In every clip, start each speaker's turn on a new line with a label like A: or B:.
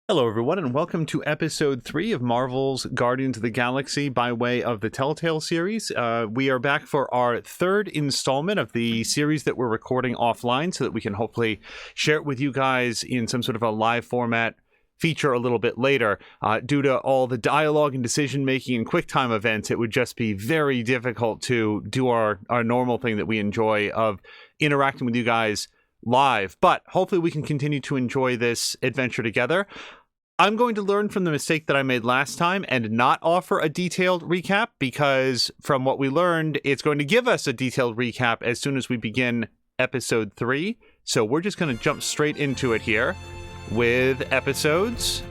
A: Hello, everyone, and welcome to episode 3 of Marvel's Guardians of the Galaxy by way of the Telltale series. We are back for our third installment of the series that we're recording offline so that we can hopefully share it with you guys in some sort of a live format feature a little bit later. Due to all the dialogue and decision-making and QuickTime events, it would just be very difficult to do our normal thing that we enjoy of interacting with you guys live, but hopefully we can continue to enjoy this adventure together. I'm going to learn from the mistake that I made last time and not offer a detailed recap, because from what we learned, it's going to give us a detailed recap as soon as we begin episode 3. So we're just going to jump straight into it here with episodes.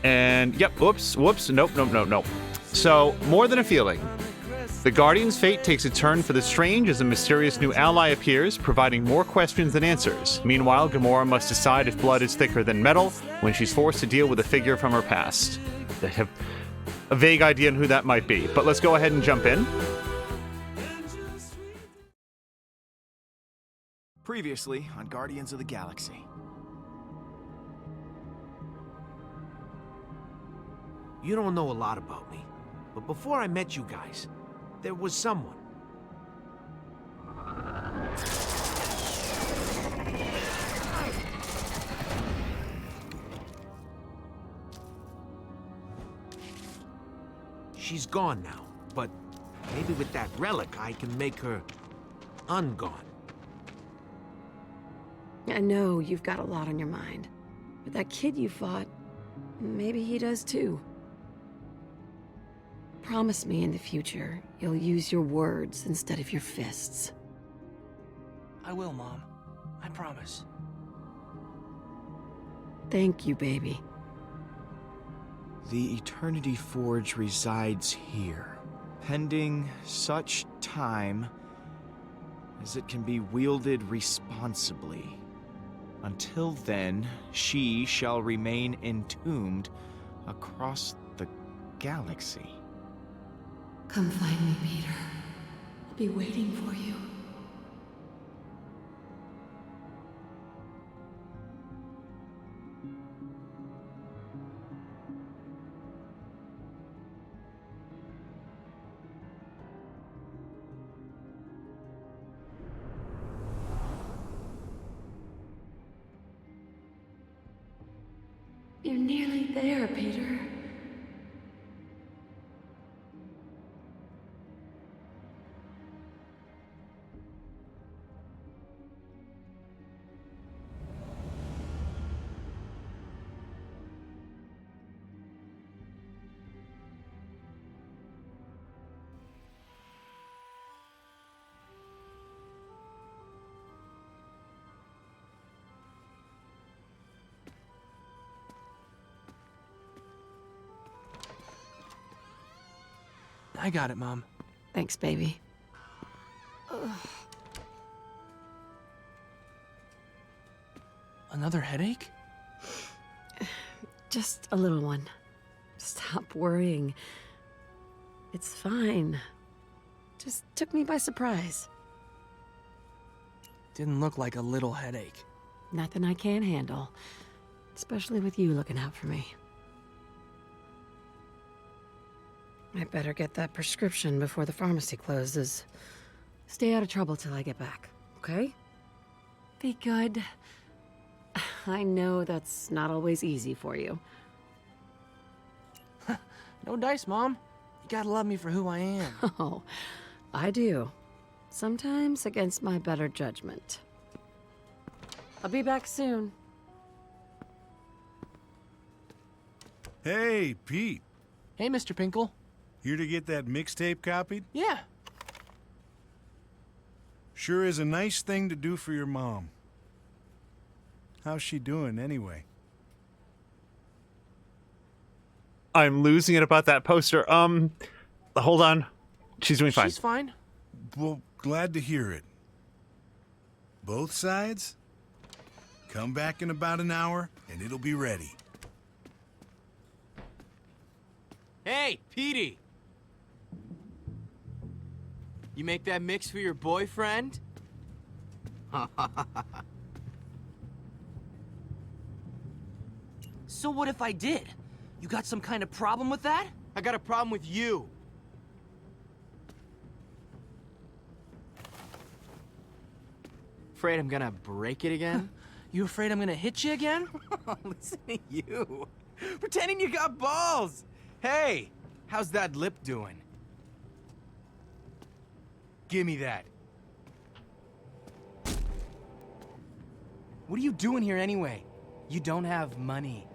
A: And yep, whoops, nope. So, More Than a Feeling. The Guardian's fate takes a turn for the strange as a mysterious new ally appears, providing more questions than answers. Meanwhile, Gamora must decide if blood is thicker than metal when she's forced to deal with a figure from her past. I have a vague idea on who that might be, but let's go ahead and jump in.
B: Previously on Guardians of the Galaxy.
C: You don't know a lot about me, but before I met you guys, there was someone. She's gone now, but maybe with that relic I can make her ungone.
D: I know you've got a lot on your mind, but that kid you fought, maybe he does too. Promise me in the future you'll use your words instead of your fists.
E: I will, Mom. I promise.
D: Thank you, baby.
B: The Eternity Forge resides here, pending such time as it can be wielded responsibly. Until then, she shall remain entombed across the galaxy.
D: Come find me, Peter. I'll be waiting for you. You're nearly there, Peter.
E: I got it, Mom.
D: Thanks, baby.
E: Another headache?
D: Just a little one. Stop worrying. It's fine. Just took me by surprise.
E: Didn't look like a little headache.
D: Nothing I can't handle. Especially with you looking out for me. I better get that prescription before the pharmacy closes. Stay out of trouble till I get back, okay? Be good. I know that's not always easy for you.
E: No dice, Mom. You gotta love me for who I am.
D: Oh, I do. Sometimes against my better judgment. I'll be back soon.
F: Hey, Pete.
E: Hey, Mr. Pinkle.
F: Here to get that mixtape copied?
E: Yeah.
F: Sure is a nice thing to do for your mom. How's she doing, anyway?
A: I'm losing it about that poster. Hold on. She's doing fine.
E: She's fine.
F: Well, glad to hear it. Both sides? Come back in about an hour, and it'll be ready.
G: Hey, Petey! You make that mix for your boyfriend?
E: So what if I did? You got some kind of problem with that?
G: I got a problem with you. Afraid I'm gonna break it again?
E: You afraid I'm gonna hit you again?
G: Listen to you. Pretending you got balls. Hey, how's that lip doing? Give me that. What are you doing here anyway? You don't have money.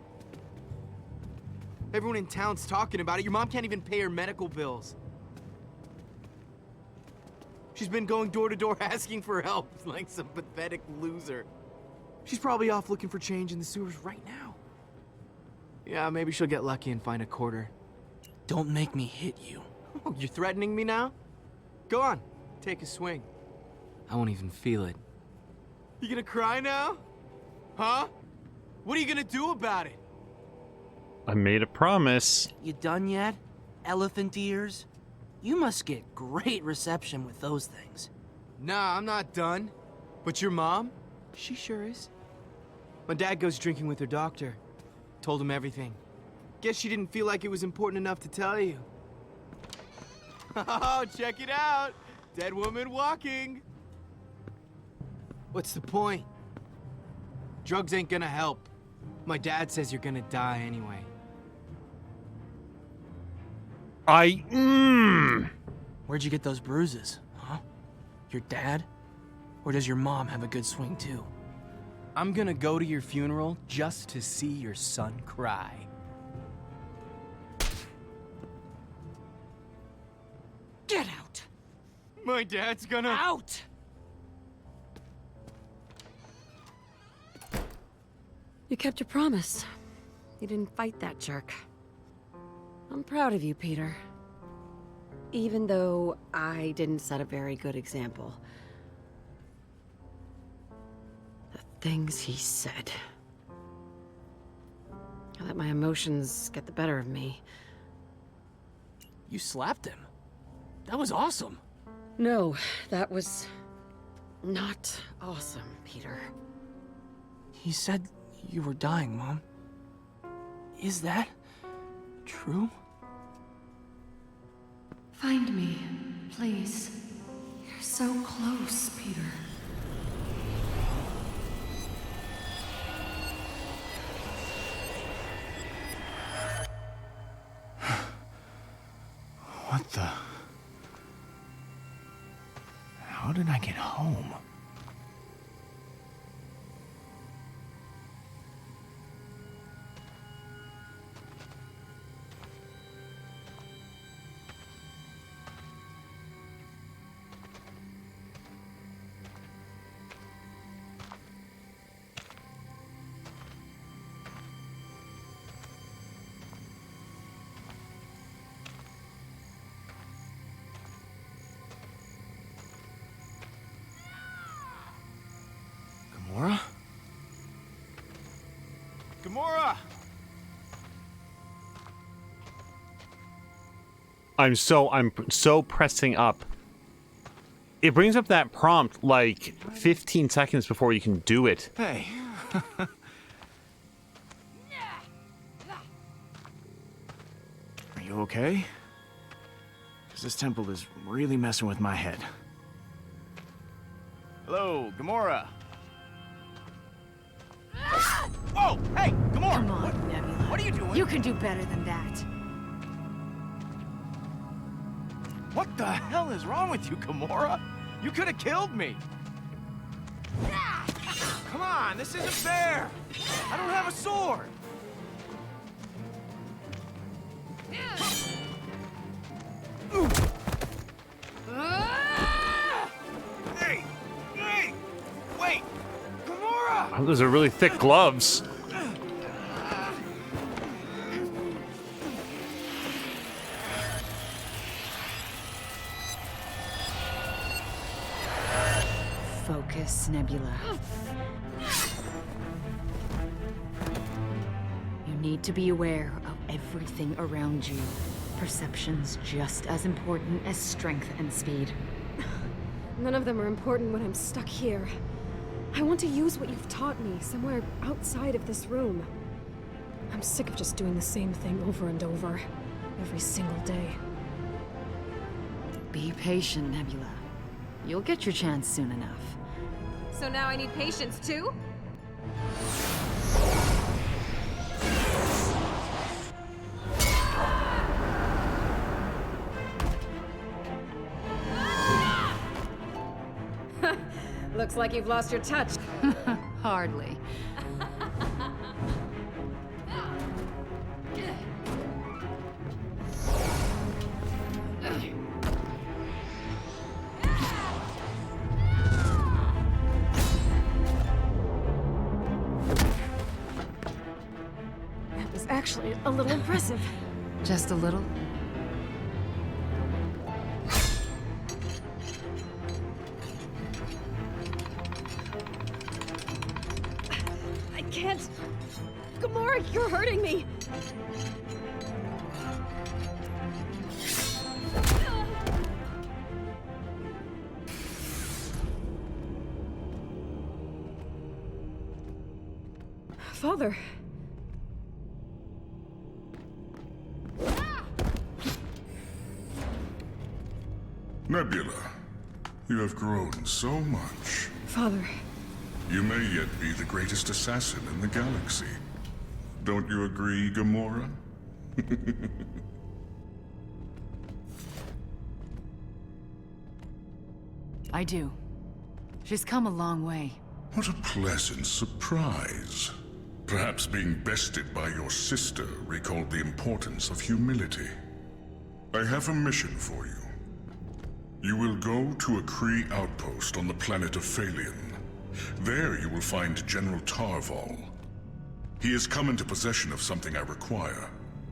G: Everyone in town's talking about it. Your mom can't even pay her medical bills. She's been going door to door asking for help like some pathetic loser. She's probably off looking for change in the sewers right now. Yeah, maybe she'll get lucky and find a quarter.
E: Don't make me hit you.
G: Oh, you're threatening me now? Go on, take a swing. I won't even feel it. You gonna cry now? Huh? What are you gonna do about it?
A: I made a promise.
E: You done yet? Elephant ears? You must get great reception with those things.
G: Nah, I'm not done. But your mom? She sure is. My dad goes drinking with her doctor. Told him everything. Guess she didn't feel like it was important enough to tell you. Oh, check it out. Dead woman walking. What's the point? Drugs ain't gonna help. My dad says you're gonna die anyway.
E: Where'd you get those bruises, huh? Your dad? Or does your mom have a good swing too?
G: I'm gonna go to your funeral just to see your son cry.
D: Get out!
G: My dad's gonna...
D: Out! You kept your promise. You didn't fight that jerk. I'm proud of you, Peter. Even though I didn't set a very good example. The things he said. I let my emotions get the better of me.
E: You slapped him. That was awesome.
D: No, that was not awesome, Peter.
E: He said you were dying, Mom. Is that true?
D: Find me, please. You're so close, Peter.
B: What the? How did I get home? Gamora? Gamora!
A: I'm so pressing up. It brings up that prompt like 15 seconds before you can do it.
B: Hey. Are you okay? Because this temple is really messing with my head. Hello, Gamora. Whoa! Hey, Gamora!
H: Come on, Nebula.
B: What are you doing?
H: You can do better than that.
B: What the hell is wrong with you, Gamora? You could have killed me. Come on, this isn't fair. I don't have a sword. Hey! Hey! Wait! Gamora!
A: Oh, those are really thick gloves.
H: Focus, Nebula. You need to be aware of everything around you. Perception's just as important as strength and speed.
I: None of them are important when I'm stuck here. I want to use what you've taught me somewhere outside of this room. I'm sick of just doing the same thing over and over, every single day.
H: Be patient, Nebula. You'll get your chance soon enough.
I: So now I need patience too? Looks like you've lost your touch.
H: Hardly.
I: That was actually a little impressive.
H: Just a little?
I: I can't. Gamora, you're hurting me. Father.
J: Nebula, you have grown so much.
I: Father.
J: You may yet be the greatest assassin in the galaxy. Don't you agree, Gamora?
H: I do. She's come a long way.
J: What a pleasant surprise. Perhaps being bested by your sister recalled the importance of humility. I have a mission for you. You will go to a Kree outpost on the planet of Phalion. There you will find General Tarval. He has come into possession of something I require,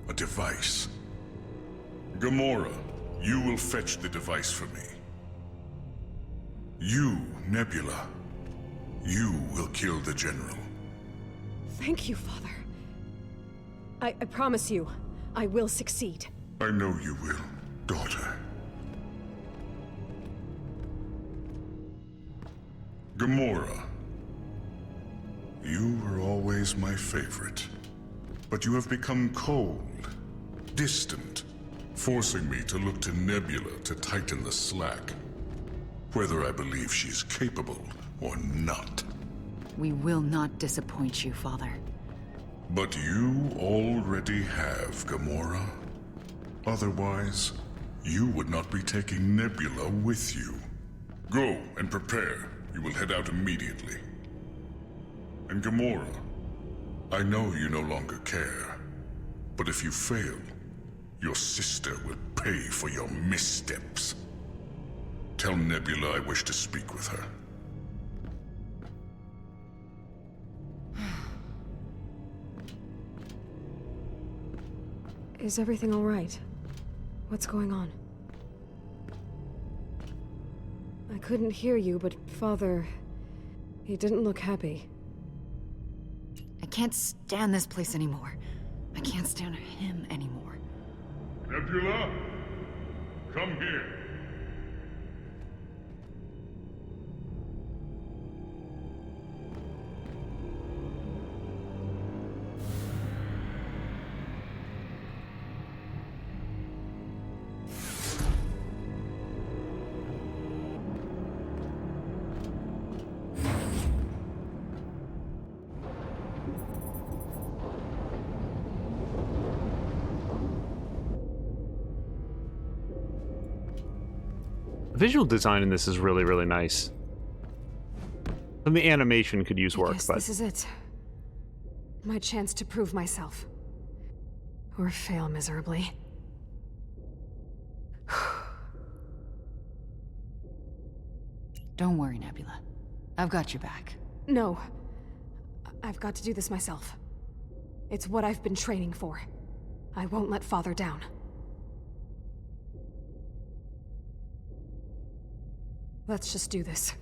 J: a device. Gamora, you will fetch the device for me. You, Nebula, you will kill the General.
I: Thank you, Father. I promise you, I will succeed.
J: I know you will, daughter. Gamora, you were always my favorite, but you have become cold, distant, forcing me to look to Nebula to tighten the slack, whether I believe she's capable or not.
H: We will not disappoint you, Father.
J: But you already have, Gamora. Otherwise, you would not be taking Nebula with you. Go and prepare. You will head out immediately. And Gamora, I know you no longer care, but if you fail, your sister will pay for your missteps. Tell Nebula I wish to speak with her.
I: Is everything all right? What's going on? I couldn't hear you, but Father... he didn't look happy.
H: I can't stand this place anymore. I can't stand him anymore.
J: Nebula, come here.
A: Visual design in this is really, really nice. And the animation could use work,
I: Yes,
A: but
I: this is it. My chance to prove myself. Or fail miserably.
H: Don't worry, Nebula. I've got your back.
I: No. I've got to do this myself. It's what I've been training for. I won't let Father down. Let's just do this.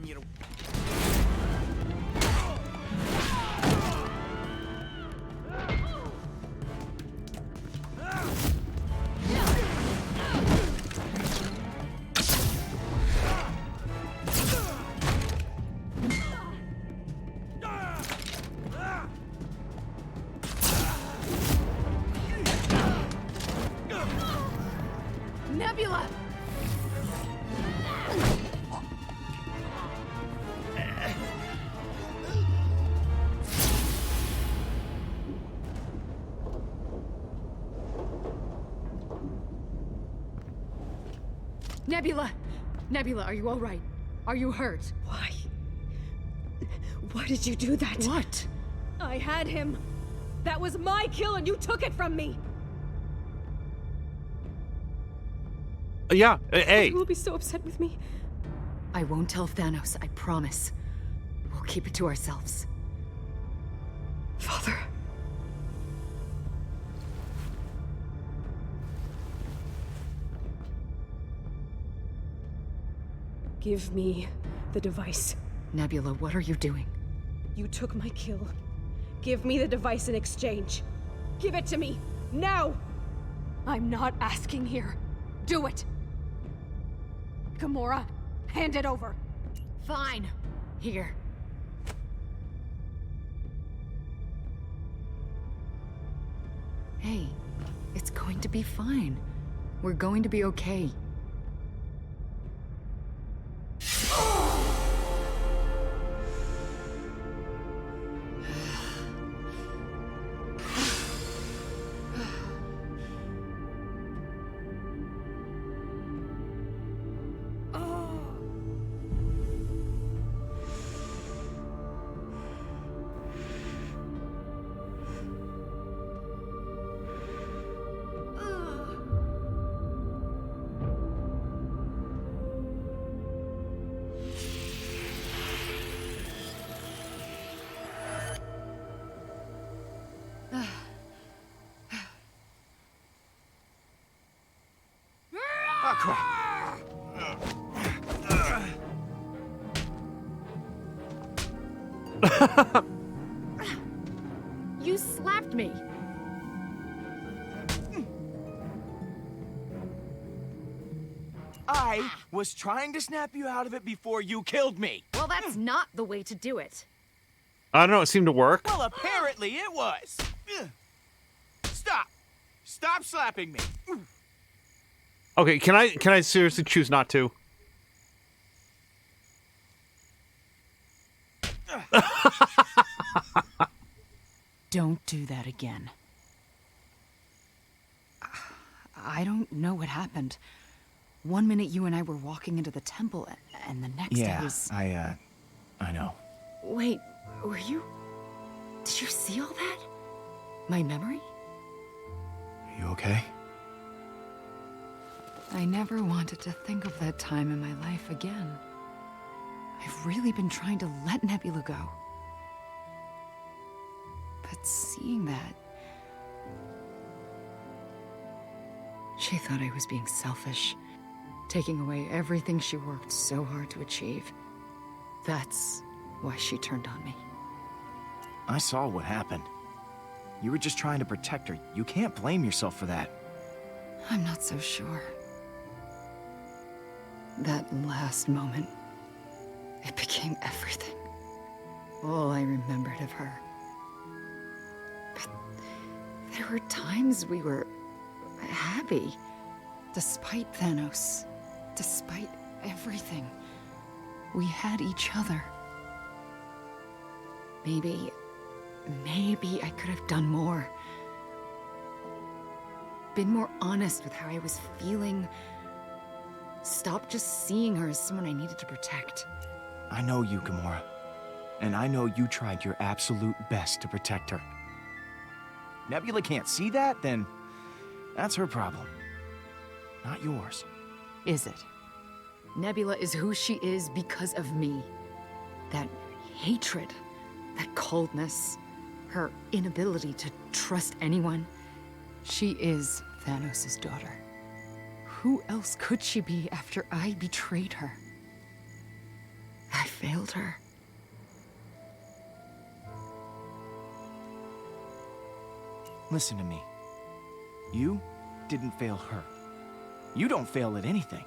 G: on you to...
H: Nebula! Nebula! Nebula, are you all right? Are you hurt?
I: Why? Why did you do that?
H: What?
I: I had him. That was my kill and you took it from me.
A: Yeah, hey.
I: You will be so upset with me.
H: I won't tell Thanos, I promise. We'll keep it to ourselves.
I: Father. Give me the device.
H: Nebula, what are you doing?
I: You took my kill. Give me the device in exchange. Give it to me, now! I'm not asking here. Do it! Gamora, hand it over.
H: Fine. Here. Hey, it's going to be fine. We're going to be okay.
G: Oh, crap.
H: You slapped me.
G: I was trying to snap you out of it before you killed me.
H: Well, that's not the way to do it.
A: I don't know, it seemed to work.
G: Well, apparently it was. Stop. Stop slapping me.
A: Okay, can I seriously choose not to?
H: Don't do that again. I don't know what happened. One minute you and I were walking into the temple, and the next it was...
B: I know.
H: Wait, were you... Did you see all that? My memory?
B: You okay?
H: I never wanted to think of that time in my life again. I've really been trying to let Nebula go. But seeing that... She thought I was being selfish, taking away everything she worked so hard to achieve. That's why she turned on me.
B: I saw what happened. You were just trying to protect her. You can't blame yourself for that.
H: I'm not so sure. That last moment, it became everything. All I remembered of her. But there were times we were happy. Despite Thanos, despite everything, we had each other. Maybe I could have done more. Been more honest with how I was feeling. Stop just seeing her as someone I needed to protect.
B: I know you, Gamora. And I know you tried your absolute best to protect her. Nebula can't see that, then that's her problem. Not yours.
H: Is it? Nebula is who she is because of me. That hatred, that coldness, her inability to trust anyone. She is Thanos' daughter. Who else could she be after I betrayed her? I failed her.
B: Listen to me. You didn't fail her. You don't fail at anything.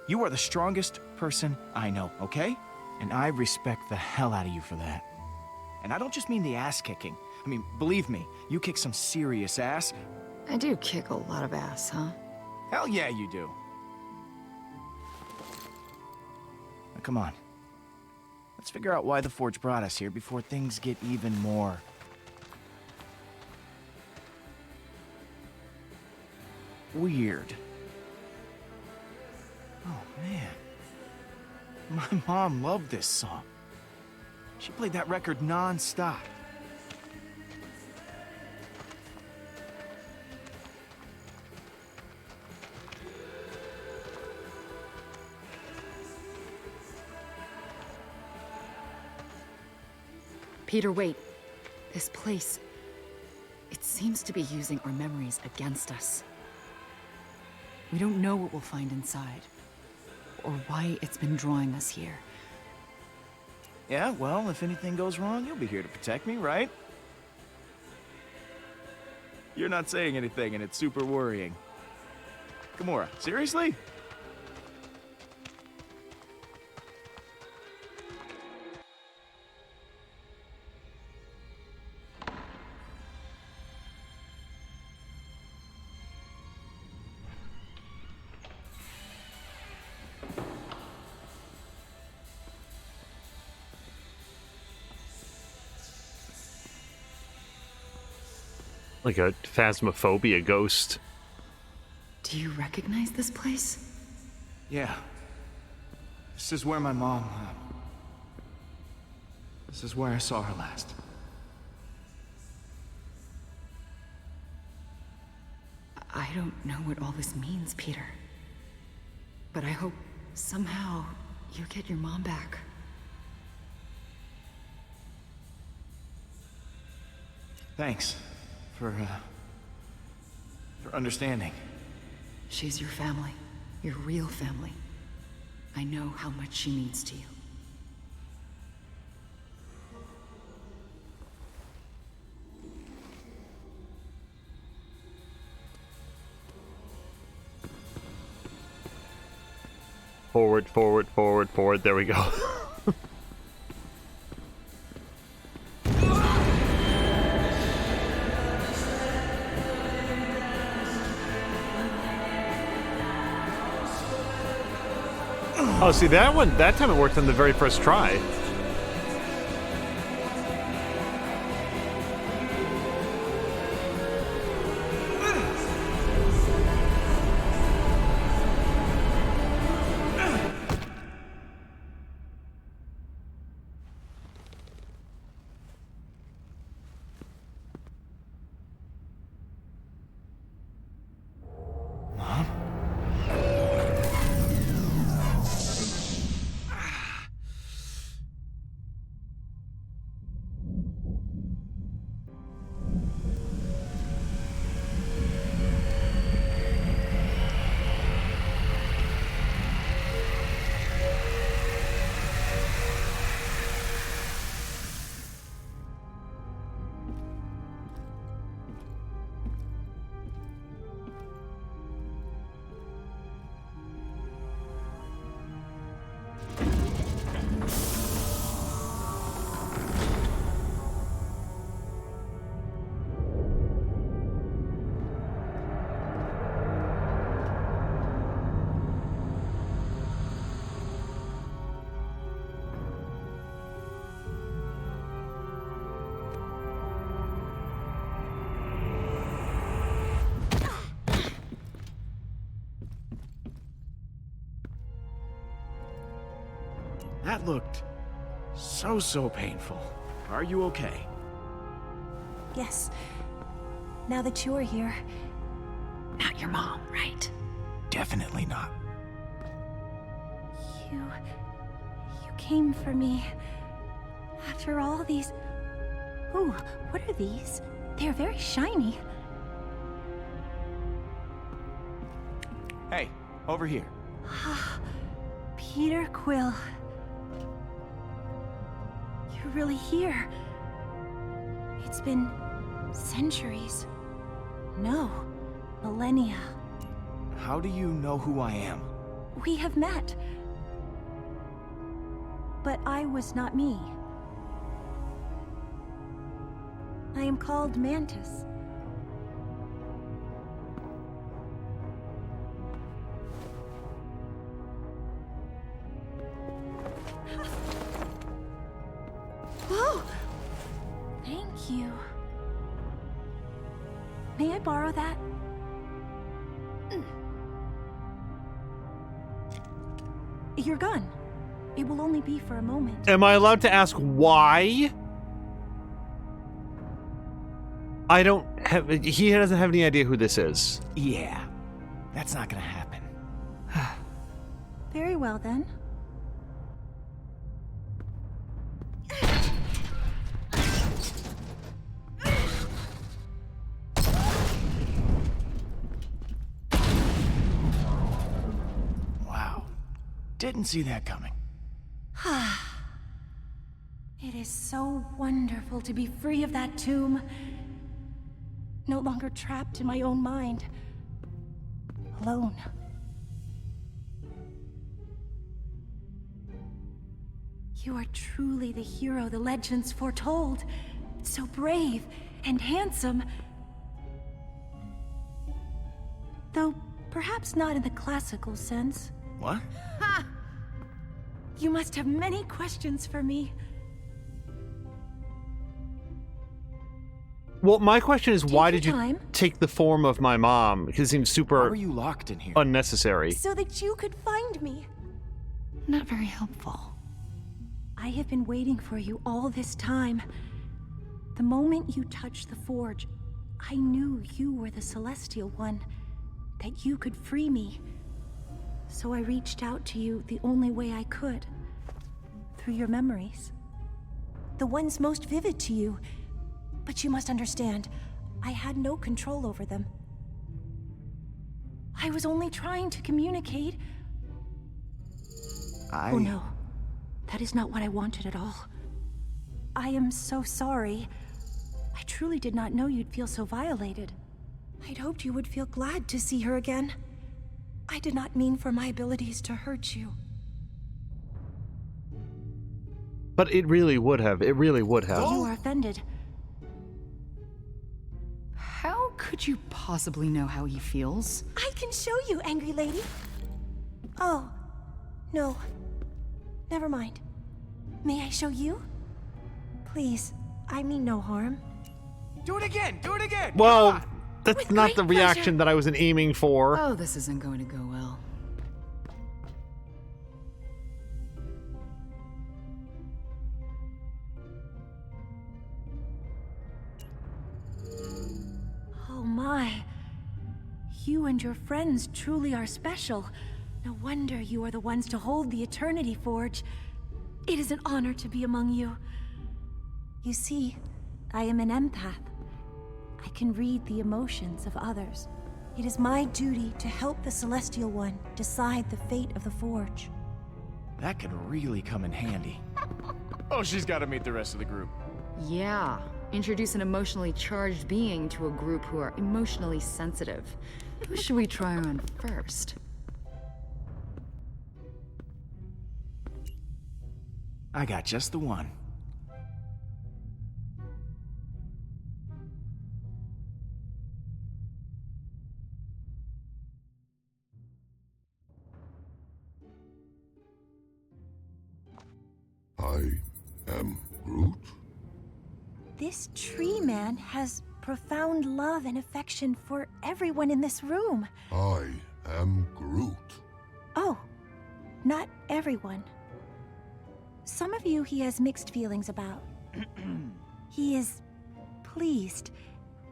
B: You are the strongest person I know, okay? And I respect the hell out of you for that. And I don't just mean the ass kicking. I mean, believe me, you kick some serious ass.
H: I do kick a lot of ass, huh?
B: Hell yeah, you do. Now, come on. Let's figure out why the Forge brought us here before things get even more... weird. Oh, man. My mom loved this song. She played that record non-stop.
H: Peter, wait. This place... it seems to be using our memories against us. We don't know what we'll find inside, or why it's been drawing us here.
B: Yeah, well, if anything goes wrong, you'll be here to protect me, right? You're not saying anything, and it's super worrying. Gamora, seriously?
A: Like a phasmophobia ghost.
H: Do you recognize this place?
B: Yeah. This is where my mom... this is where I saw her last.
H: I don't know what all this means, Peter. But I hope somehow you get your mom back.
B: Thanks for understanding.
H: She's your family. Your real family. I know how much she means to you.
A: Forward, forward, forward, forward. There we go. Oh, see, that time it worked on the very first try.
B: That looked so painful. Are you okay?
K: Yes. Now that you are here.
H: Not your mom, right?
B: Definitely not.
K: You came for me. After all these... Ooh, what are these? They're very shiny.
B: Hey, over here.
K: Peter Quill. really here. It's been centuries. No, millennia.
B: How do you know who I am?
K: We have met. But I was not me. I am called Mantis. Whoa! Thank you. May I borrow that? Your gun. It will only be for a moment.
A: Am I allowed to ask why? I don't have... He doesn't have any idea who this is.
B: Yeah, that's not gonna happen.
K: Very well, then.
B: Wow. Didn't see that coming.
K: It is so wonderful to be free of that tomb. No longer trapped in my own mind. Alone. You are truly the hero the legends foretold. So brave and handsome. Though perhaps not in the classical sense.
B: What?
K: Ha! You must have many questions for me.
A: Well, my question is, why did you
K: time.
A: take the form of my mom? Because it seems
B: How
A: super
B: are you locked in here?
A: unnecessary.
K: So that you could find me.
H: Not very helpful.
K: I have been waiting for you all this time. The moment you touched the forge, I knew you were the Celestial One, that you could free me. So I reached out to you the only way I could, through your memories. The ones most vivid to you. But you must understand, I had no control over them. I was only trying to communicate. Oh no, that is not what I wanted at all. I am so sorry. I truly did not know you'd feel so violated. I'd hoped you would feel glad to see her again. I did not mean for my abilities to hurt you.
A: But it really would have. It really would have.
K: You are offended.
H: How could you possibly know how he feels?
K: I can show you, angry lady. Oh, no. Never mind. May I show you? Please, I mean no harm.
C: Do it again! Do it again!
A: Well, that's
K: With
A: not the
K: great
A: reaction
K: pleasure.
A: that I was aiming for.
H: Oh, this isn't going to go well.
K: Oh my. You and your friends truly are special. No wonder you are the ones to hold the Eternity Forge. It is an honor to be among you. You see, I am an empath. I can read the emotions of others. It is my duty to help the Celestial One decide the fate of the Forge.
B: That could really come in handy.
G: Oh, she's gotta meet the rest of the group.
H: Yeah. Introduce an emotionally charged being to a group who are emotionally sensitive. Who should we try on first?
B: I got just the one.
J: I am Groot?
K: This tree man has profound love and affection for everyone in this room.
J: I am Groot.
K: Oh, not everyone. Some of you he has mixed feelings about. He is pleased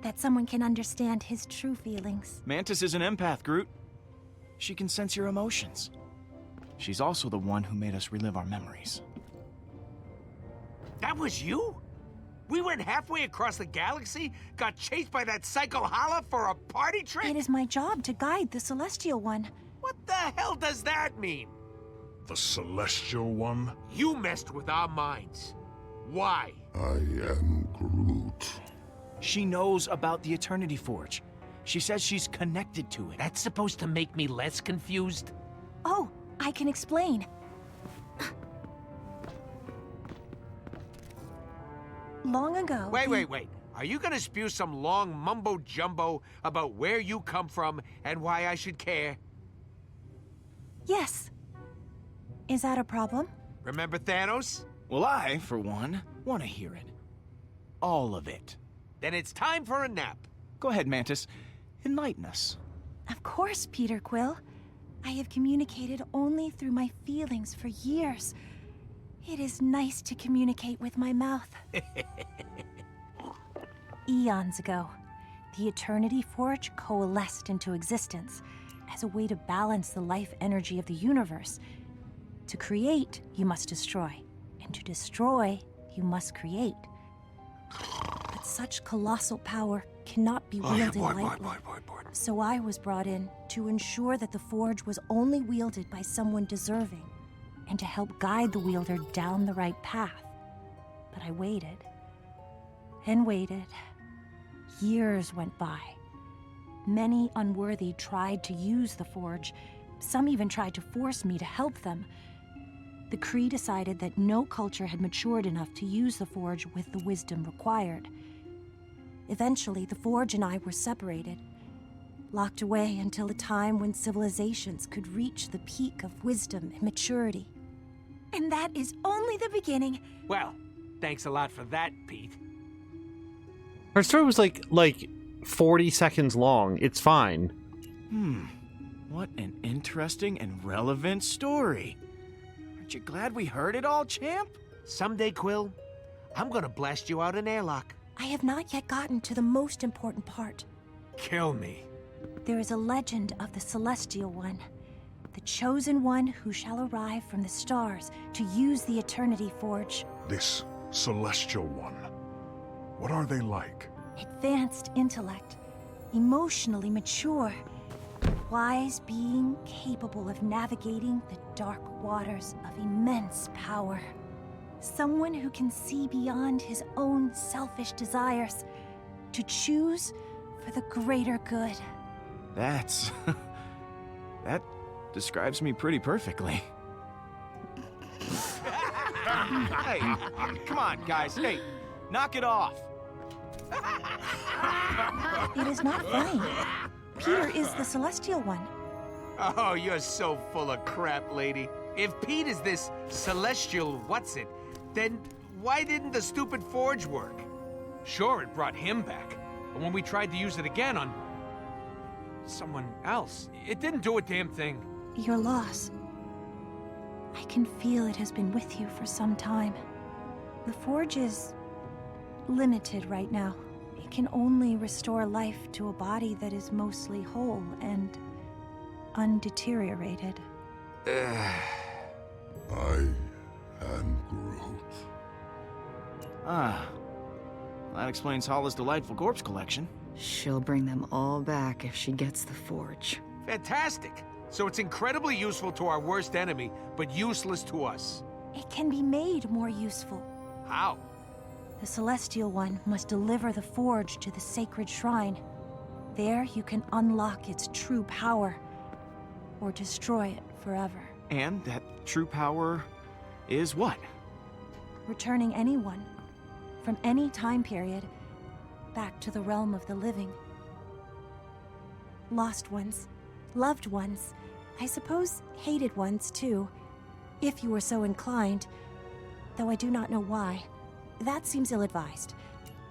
K: that someone can understand his true feelings.
B: Mantis is an empath, Groot. She can sense your emotions. She's also the one who made us relive our memories.
C: That was you? We went halfway across the galaxy, got chased by that psycho Hala for a party trick?
K: It is my job to guide the Celestial One.
C: What the hell does that mean?
J: The Celestial One?
C: You messed with our minds. Why?
J: I am Groot.
B: She knows about the Eternity Forge. She says she's connected to it.
C: That's supposed to make me less confused?
K: Oh, I can explain. Long ago...
C: Wait. Are you gonna spew some long mumbo-jumbo about where you come from and why I should care?
K: Yes. Is that a problem?
C: Remember Thanos?
B: Well, I, for one, want to hear it. All of it.
C: Then it's time for a nap.
B: Go ahead, Mantis. Enlighten us.
K: Of course, Peter Quill. I have communicated only through my feelings for years. It is nice to communicate with my mouth. Eons ago, the Eternity Forge coalesced into existence as a way to balance the life energy of the universe. To create, you must destroy. And to destroy, you must create. But such colossal power cannot be wielded lightly. So I was brought in to ensure that the Forge was only wielded by someone deserving, and to help guide the wielder down the right path. But I waited, and waited. Years went by. Many unworthy tried to use the Forge. Some even tried to force me to help them. The Kree decided that no culture had matured enough to use the Forge with the wisdom required. Eventually, the Forge and I were separated, locked away until a time when civilizations could reach the peak of wisdom and maturity. And that is only the beginning.
C: Well, thanks a lot for that, Pete.
A: Her story was like 40 seconds long. It's fine.
B: What an interesting and relevant story. Aren't you glad we heard it all, champ?
C: Someday, Quill, I'm gonna blast you out an airlock.
K: I have not yet gotten to the most important part.
C: Kill me.
K: There is a legend of the Celestial One, the chosen one who shall arrive from the stars to use the Eternity Forge.
J: This celestial one. What are they like?
K: Advanced intellect, emotionally mature, a wise being capable of navigating the dark waters of immense power. Someone who can see beyond his own selfish desires, to choose for the greater good.
B: That describes me pretty perfectly. Hey, come on, guys. Hey, knock it off.
K: It is not funny. Peter is the Celestial One.
C: Oh, you're so full of crap, lady. If Pete is this celestial what's-it, then why didn't the stupid forge work? Sure, it brought him back, but when we tried to use it again on someone else, it didn't do a damn thing.
K: Your loss. I can feel it has been with you for some time. The Forge is limited right now. It can only restore life to a body that is mostly whole and undeteriorated.
J: I am Groot.
B: That explains Hala's delightful corpse collection.
H: She'll bring them all back if she gets the Forge.
C: Fantastic. So it's incredibly useful to our worst enemy, but useless to us.
K: It can be made more useful.
C: How?
K: The Celestial One must deliver the Forge to the sacred shrine. There you can unlock its true power, or destroy it forever.
B: And that true power is what?
K: Returning anyone, from any time period, back to the realm of the living. Lost ones, loved ones, I suppose hated ones too, if you were so inclined, though I do not know why. That seems ill-advised.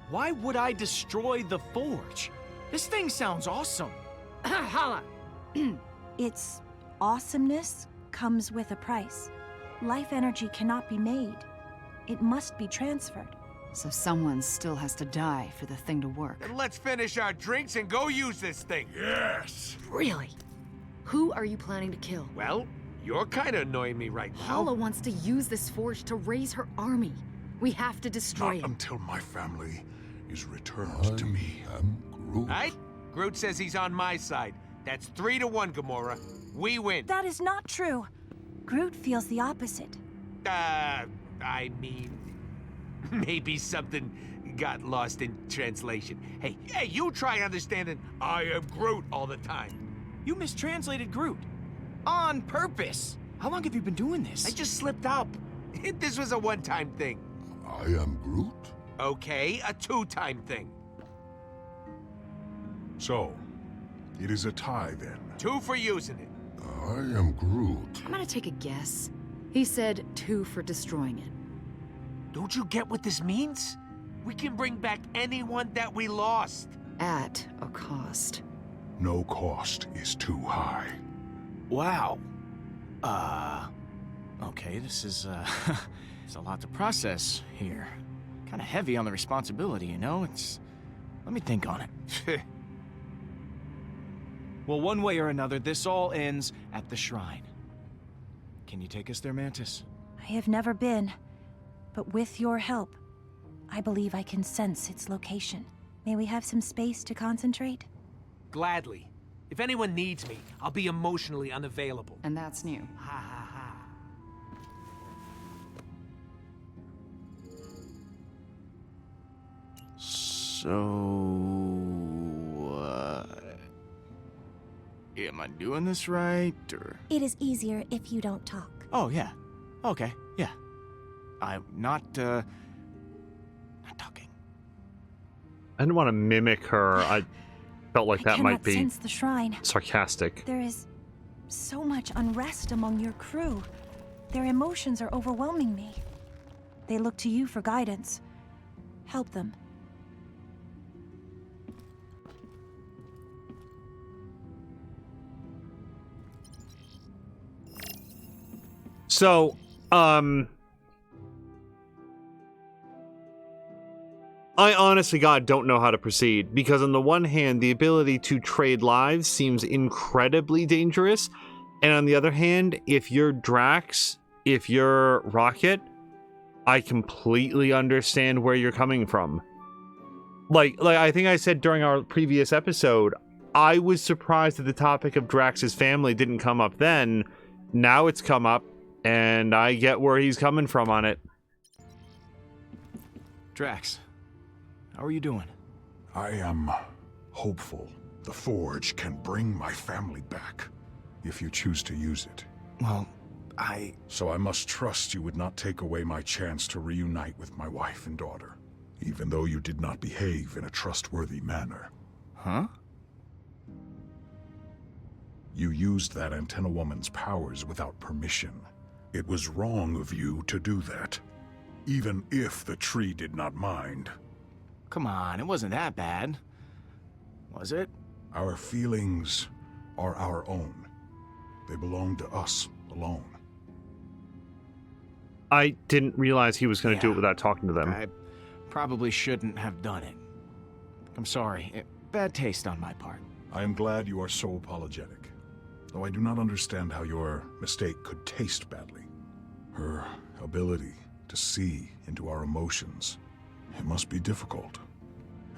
B: Why would I destroy the Forge? This thing sounds awesome.
C: Hala!
K: Its awesomeness comes with a price. Life energy cannot be made. It must be transferred.
H: So someone still has to die for the thing to work.
C: Then let's finish our drinks and go use this thing.
J: Yes!
H: Really? Who are you planning to kill?
C: Well, you're kind of annoying me right now.
H: Hala wants to use this Forge to raise her army. We have to destroy
J: Not
H: it.
J: until my family is returned to me. I am Groot.
C: Right? Groot says he's on my side. That's 3-1, Gamora. We win.
K: That is not true. Groot feels the opposite.
C: I mean... Maybe something got lost in translation. Hey, you try understanding I am Groot all the time.
B: You mistranslated Groot. On purpose. How long have you been doing this?
C: I just slipped up. This was a one-time thing.
J: I am Groot?
C: Okay, a two-time thing.
J: So, it is a tie then.
C: 2 for using it.
J: I am Groot.
H: I'm gonna take a guess. He said 2 for destroying it.
C: Don't you get what this means? We can bring back anyone that we lost.
H: At a cost.
J: No cost is too high.
B: Wow. Okay, this is, it's a lot to process here. Kind of heavy on the responsibility, you know? Let me think on it. Well, one way or another, this all ends at the shrine. Can you take us there, Mantis?
K: I have never been, but with your help, I believe I can sense its location. May we have some space to concentrate?
C: Gladly. If anyone needs me, I'll be emotionally unavailable.
H: And that's new.
C: Ha ha ha.
B: Am I doing this right, or?
K: It is easier if you don't talk.
B: Oh, yeah. Okay, yeah. I'm not talking.
A: I didn't want to mimic her. I felt like that might be
K: sense the shrine.
A: sarcastic.
K: There is so much unrest among your crew. Their emotions are overwhelming me. They look to you for guidance. Help them.
A: So, I honestly, God, don't know how to proceed, because on the one hand, the ability to trade lives seems incredibly dangerous, and on the other hand, if you're Drax, if you're Rocket, I completely understand where you're coming from. Like I think I said during our previous episode, I was surprised that the topic of Drax's family didn't come up then. Now it's come up, and I get where he's coming from on it.
B: Drax, how are you doing?
J: I am hopeful the Forge can bring my family back, if you choose to use it.
B: Well,
J: So I must trust you would not take away my chance to reunite with my wife and daughter, even though you did not behave in a trustworthy manner.
B: Huh?
J: You used that antenna woman's powers without permission. It was wrong of you to do that, even if the tree did not mind.
B: Come on, it wasn't that bad. Was it?
J: Our feelings are our own. They belong to us alone.
A: I didn't realize he was going to do it without talking to them.
B: I probably shouldn't have done it. I'm sorry. Bad taste on my part.
J: I am glad you are so apologetic, though I do not understand how your mistake could taste badly. Her ability to see into our emotions, it must be difficult.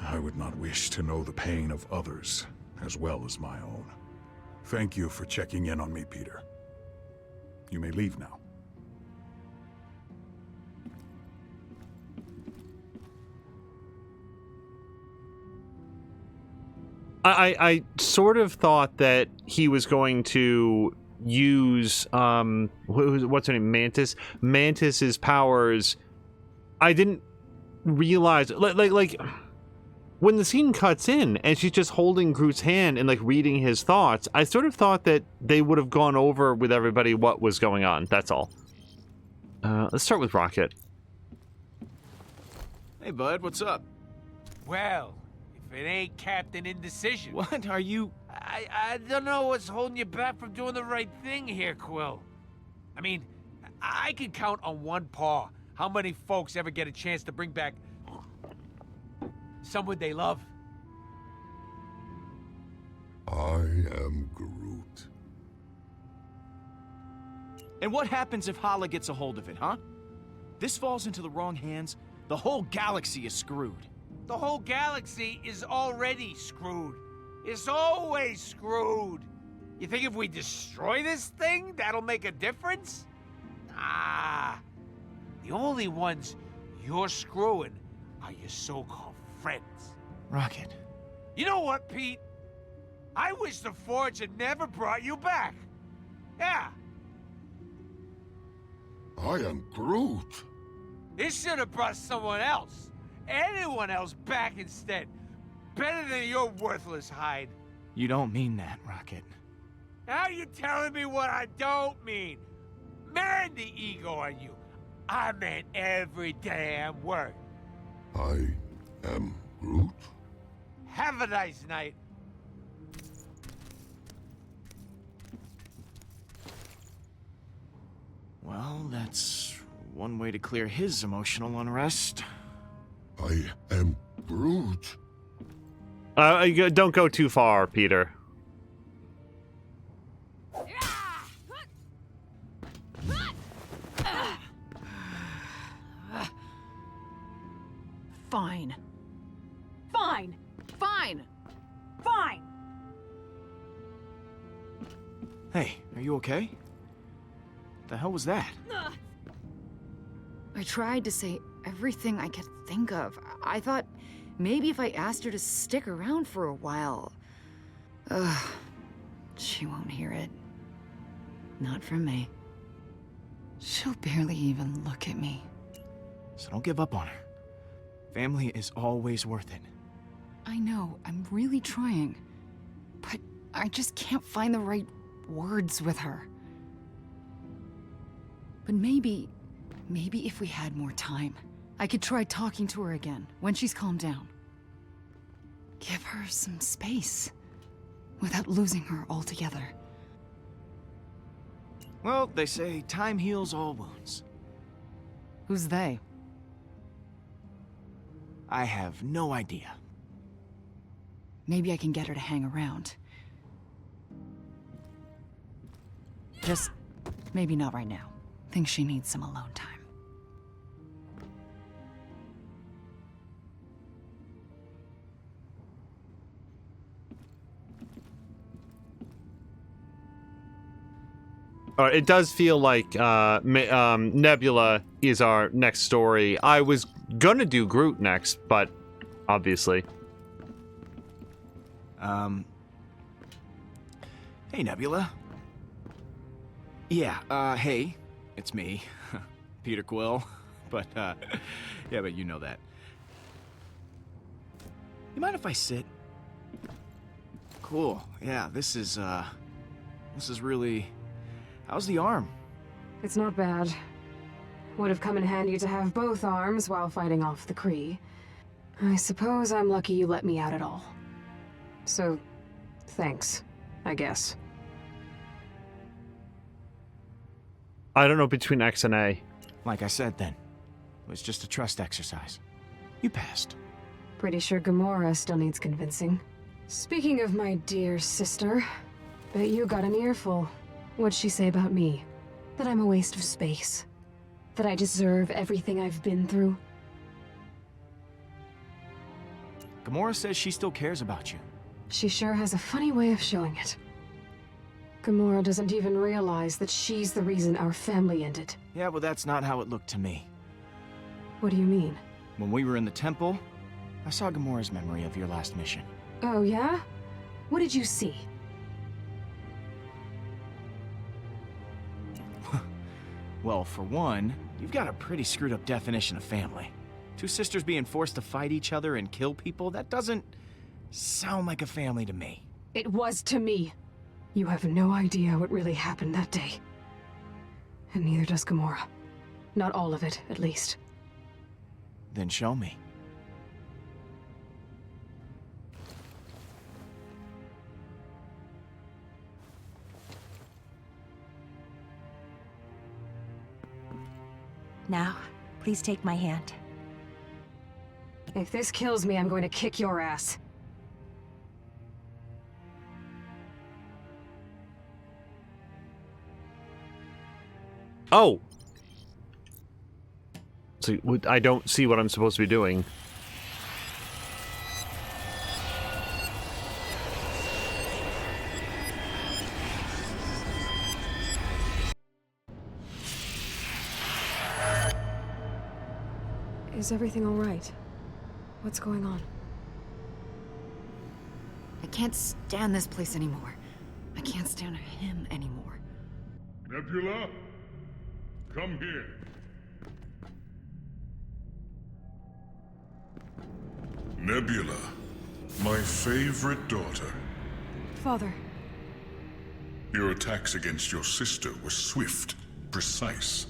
J: I would not wish to know the pain of others as well as my own. Thank you for checking in on me, Peter. You may leave now.
A: I sort of thought that he was going to use what's her name, Mantis's powers. I didn't realize like when the scene cuts in and she's just holding Groot's hand and like reading his thoughts, I sort of thought that they would have gone over with everybody what was going on. That's all. Let's start with Rocket.
B: Hey, bud, what's up?
C: Well, if it ain't Captain Indecision.
B: What are you?
C: I don't know what's holding you back from doing the right thing here, Quill. I mean, I can count on one paw how many folks ever get a chance to bring back someone they love.
J: I am Groot.
B: And what happens if Hala gets a hold of it, huh? This falls into the wrong hands, the whole galaxy is screwed.
C: The whole galaxy is already screwed. It's always screwed. You think if we destroy this thing, that'll make a difference? Nah. The only ones you're screwing are your so-called friends.
B: Rocket.
C: You know what, Pete? I wish the Forge had never brought you back. Yeah,
J: I am Groot.
C: it should have brought someone else. Anyone else back instead. Better than your worthless hide.
B: You don't mean that, Rocket.
C: Now you're telling me what I don't mean. Man, the ego on you. I meant every damn word.
J: I am Groot.
C: Have a nice night.
B: Well, that's one way to clear his emotional unrest.
J: I am Groot.
A: Don't go too far, Peter.
H: Fine.
I: Fine.
H: Fine.
I: Fine.
B: Hey, are you okay? The hell was that?
H: I tried to say everything I could think of. I thought maybe if I asked her to stick around for a while. Ugh. She won't hear it. Not from me. She'll barely even look at me.
B: So don't give up on her. Family is always worth it.
H: I know, I'm really trying. But I just can't find the right words with her. But maybe if we had more time, I could try talking to her again when she's calmed down. Give her some space without losing her altogether.
B: Well, they say time heals all wounds.
H: Who's they?
B: I have no idea.
H: Maybe I can get her to hang around. Just maybe not right now. Think she needs some alone time.
A: It does feel like Nebula is our next story. I was gonna do Groot next, but obviously.
B: Hey, Nebula. Yeah, hey, it's me, Peter Quill. But, yeah, but you know that. You mind if I sit? Cool. Yeah, this is really... How's the arm?
I: It's not bad. Would have come in handy to have both arms while fighting off the Kree. I suppose I'm lucky you let me out at all. So, thanks, I guess.
A: I don't know between X and A.
B: Like I said then, it was just a trust exercise. You passed.
I: Pretty sure Gamora still needs convincing. Speaking of my dear sister, bet you got an earful. What'd she say about me? That I'm a waste of space? That I deserve everything I've been through?
B: Gamora says she still cares about you.
I: She sure has a funny way of showing it. Gamora doesn't even realize that she's the reason our family ended.
B: Yeah, well, that's not how it looked to me.
I: What do you mean?
B: When we were in the temple, I saw Gamora's memory of your last mission.
I: Oh, yeah? What did you see?
B: Well, for one, you've got a pretty screwed up definition of family. Two sisters being forced to fight each other and kill people, that doesn't sound like a family to me.
I: It was to me. You have no idea what really happened that day. And neither does Gamora. Not all of it, at least.
B: Then show me.
K: Now, please take my hand.
I: If this kills me, I'm going to kick your ass.
A: Oh! So I don't see what I'm supposed to be doing.
I: Is everything all right? What's going on?
H: I can't stand this place anymore. I can't stand him anymore.
J: Nebula? Come here. Nebula, my favorite daughter.
I: Father.
J: Your attacks against your sister were swift, precise.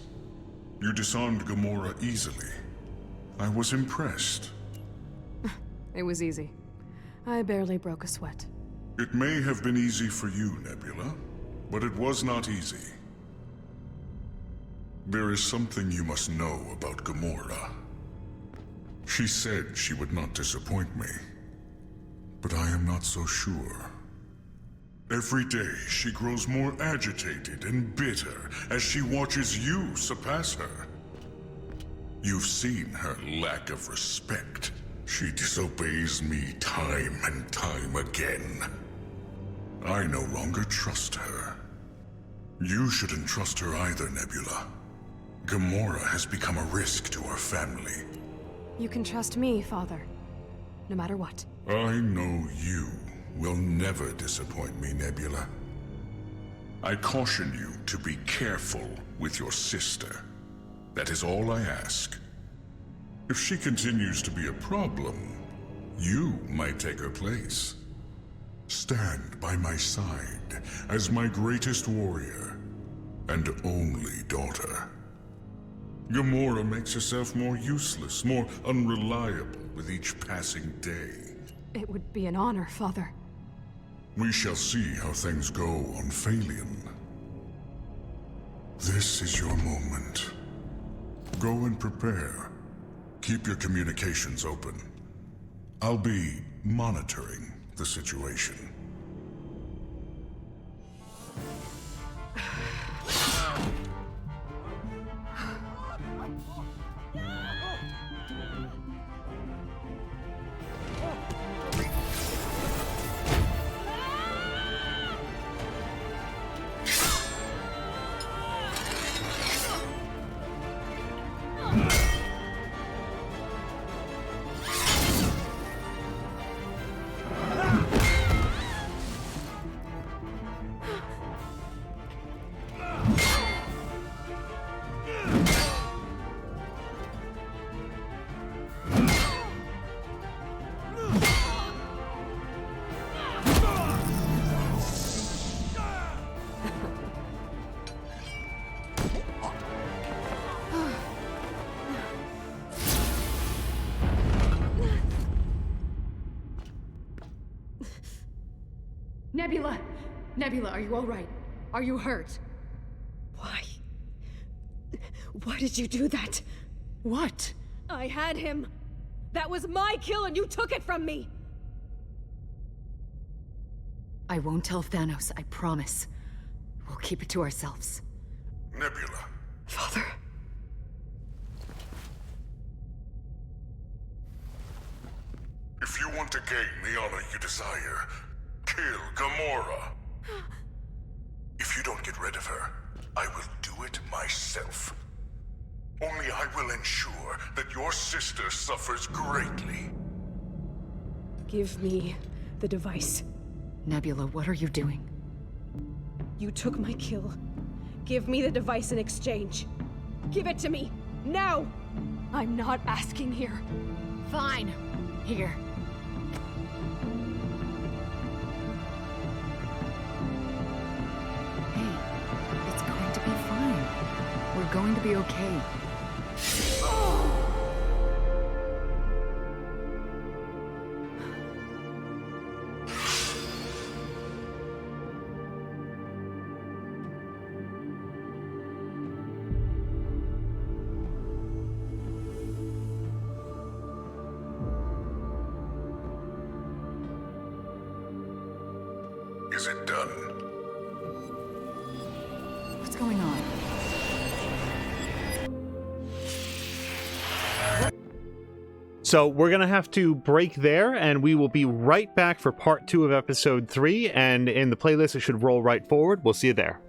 J: You disarmed Gamora easily. I was impressed.
I: It was easy. I barely broke a sweat.
J: It may have been easy for you, Nebula, but it was not easy. There is something you must know about Gamora. She said she would not disappoint me, but I am not so sure. Every day she grows more agitated and bitter as she watches you surpass her. You've seen her lack of respect. She disobeys me time and time again. I no longer trust her. You shouldn't trust her either, Nebula. Gamora has become a risk to our family.
I: You can trust me, Father. No matter what.
J: I know you will never disappoint me, Nebula. I caution you to be careful with your sister. That is all I ask. If she continues to be a problem, you might take her place. Stand by my side as my greatest warrior and only daughter. Gamora makes herself more useless, more unreliable with each passing day.
I: It would be an honor, Father.
J: We shall see how things go on Phalion. This is your moment. Go and prepare. Keep your communications open. I'll be monitoring the situation.
H: Nebula! Nebula, are you all right? Are you hurt?
I: Why? Why did you do that?
H: What?
I: I had him. That was my kill and you took it from me.
H: I won't tell Thanos, I promise. We'll keep it to ourselves.
J: Nebula.
I: Father.
J: If you want to gain the honor you desire, kill Gamora. If you don't get rid of her, I will do it myself. Only I will ensure that your sister suffers greatly.
I: Give me the device.
H: Nebula, what are you doing?
I: You took my kill. Give me the device in exchange. Give it to me, now! I'm not asking here.
H: Fine. Here. Hey, it's going to be fine. We're going to be okay.
J: Is it done?
H: What's going on?
A: So we're going to have to break there, and we will be right back for part 2 of episode 3, and in the playlist it should roll right forward. We'll see you there.